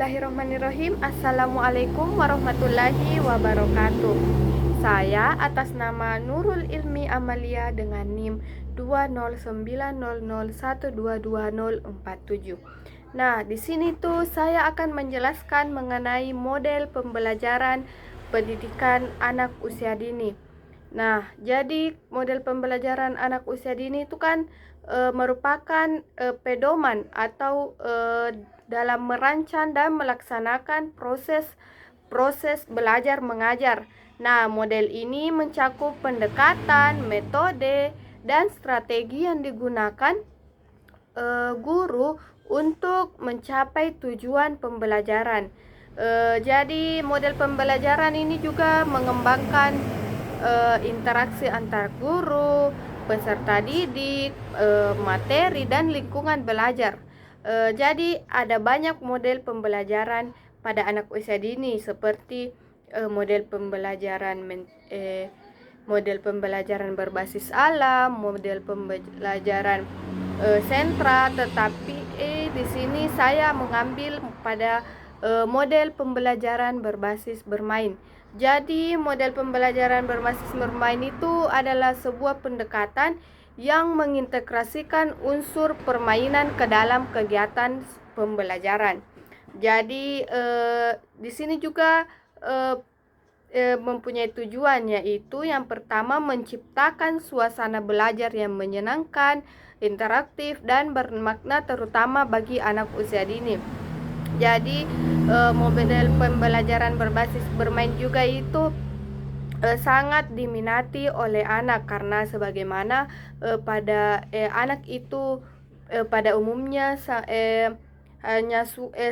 Bismillahirrahmanirrahim. Assalamualaikum warahmatullahi wabarakatuh. Saya atas nama Nurul Ilmi Amalia dengan NIM 20900122047. Nah, di sini tuh saya akan menjelaskan mengenai model pembelajaran pendidikan anak usia dini. Nah, jadi model pembelajaran anak usia dini itu kan merupakan pedoman atau dalam merancang dan melaksanakan proses belajar mengajar. Nah, model ini mencakup pendekatan, metode, dan strategi yang digunakan guru untuk mencapai tujuan pembelajaran. Jadi model pembelajaran ini juga mengembangkan interaksi antar guru, peserta didik, materi, dan lingkungan belajar. Jadi ada banyak model pembelajaran pada anak usia dini seperti model pembelajaran berbasis alam, model pembelajaran sentra, tetapi di sini saya mengambil pada model pembelajaran berbasis bermain. Jadi model pembelajaran berbasis bermain itu adalah sebuah pendekatan yang mengintegrasikan unsur permainan ke dalam kegiatan pembelajaran. Jadi di sini juga mempunyai tujuan, yaitu yang pertama menciptakan suasana belajar yang menyenangkan, interaktif, dan bermakna terutama bagi anak usia dini. Jadi model pembelajaran berbasis bermain juga itu sangat diminati oleh anak karena sebagaimana pada anak itu pada umumnya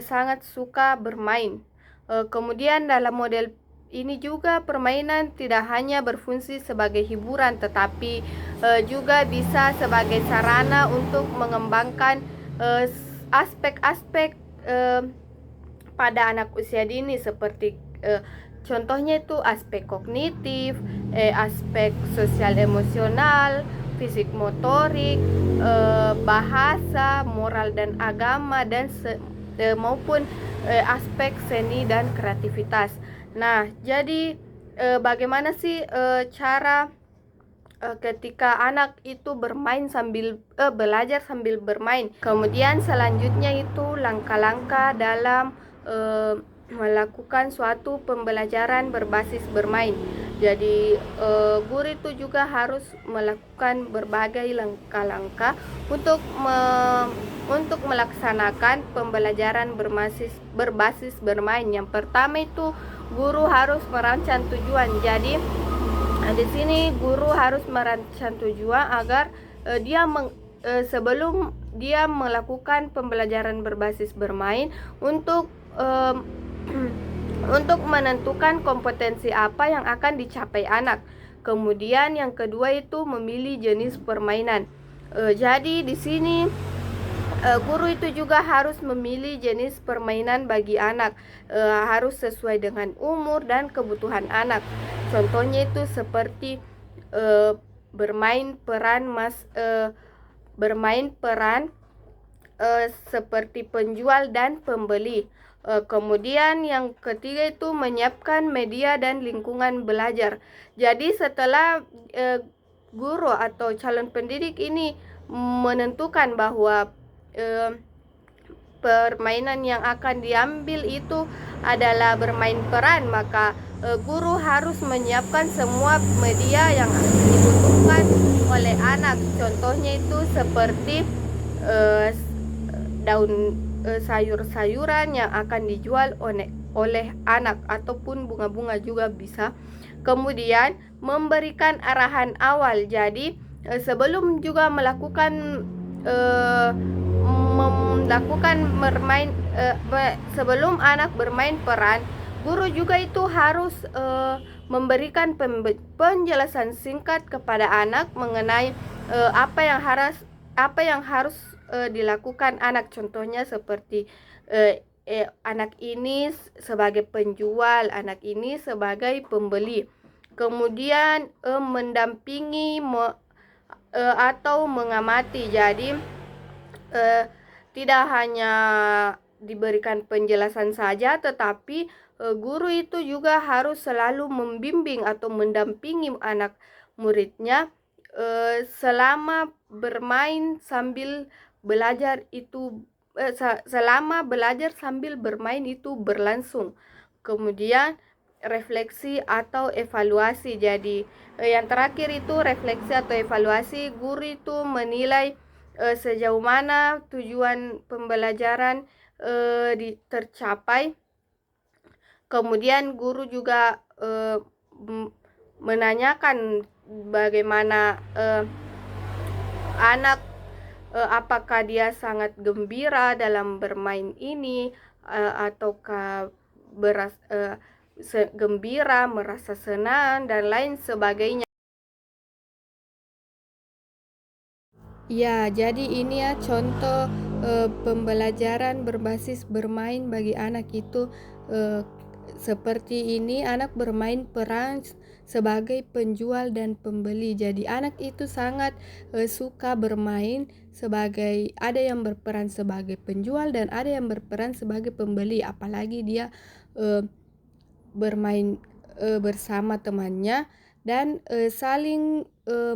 sangat suka bermain. Kemudian dalam model ini juga permainan tidak hanya berfungsi sebagai hiburan tetapi juga bisa sebagai sarana untuk mengembangkan aspek-aspek pada anak usia dini seperti contohnya itu aspek kognitif, aspek sosial emosional, fisik motorik, bahasa, moral dan agama, dan maupun aspek seni dan kreativitas. Nah, jadi bagaimana sih cara ketika anak itu bermain sambil belajar sambil bermain. Kemudian selanjutnya itu langkah-langkah dalam melakukan suatu pembelajaran berbasis bermain. Jadi guru itu juga harus melakukan berbagai langkah-langkah untuk melaksanakan pembelajaran berbasis bermain. Yang pertama itu guru harus merancang tujuan. Jadi di sini guru harus merancang tujuan agar sebelum dia melakukan pembelajaran berbasis bermain untuk untuk menentukan kompetensi apa yang akan dicapai anak. Kemudian yang kedua itu memilih jenis permainan. Jadi di sini guru itu juga harus memilih jenis permainan bagi anak, harus sesuai dengan umur dan kebutuhan anak. Contohnya itu seperti bermain peran seperti penjual dan pembeli. Kemudian yang ketiga itu menyiapkan media dan lingkungan belajar. Jadi setelah guru atau calon pendidik ini menentukan bahwa permainan yang akan diambil itu adalah bermain peran, maka guru harus menyiapkan semua media yang dibutuhkan oleh anak. Contohnya itu seperti daun sayur-sayuran yang akan dijual oleh anak ataupun bunga-bunga juga bisa. Kemudian memberikan arahan awal. Jadi sebelum juga melakukan sebelum anak bermain peran, guru juga itu harus memberikan penjelasan singkat kepada anak mengenai apa yang harus dilakukan anak. Contohnya seperti anak ini sebagai penjual, anak ini sebagai pembeli. Kemudian mendampingi atau mengamati. Jadi tidak hanya diberikan penjelasan saja, tetapi guru itu juga harus selalu membimbing atau mendampingi anak muridnya selama bermain sambil belajar itu selama belajar sambil bermain itu berlangsung. Kemudian refleksi atau evaluasi. Jadi yang terakhir itu refleksi atau evaluasi. Guru itu menilai sejauh mana tujuan pembelajaran tercapai. Kemudian guru juga menanyakan bagaimana anak, apakah dia sangat gembira dalam bermain ini, ataukah gembira, merasa senang, dan lain sebagainya. Ya, jadi ini ya contoh pembelajaran berbasis bermain bagi anak itu seperti ini. Anak bermain peran sebagai penjual dan pembeli. Jadi anak itu sangat suka bermain sebagai, ada yang berperan sebagai penjual dan ada yang berperan sebagai pembeli. Apalagi dia bermain bersama temannya dan saling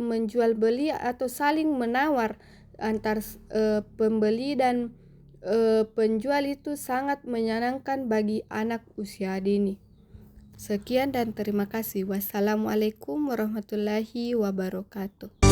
menjual beli atau saling menawar antar pembeli dan penjual itu sangat menyenangkan bagi anak usia dini. Sekian dan terima kasih. Wassalamualaikum warahmatullahi wabarakatuh.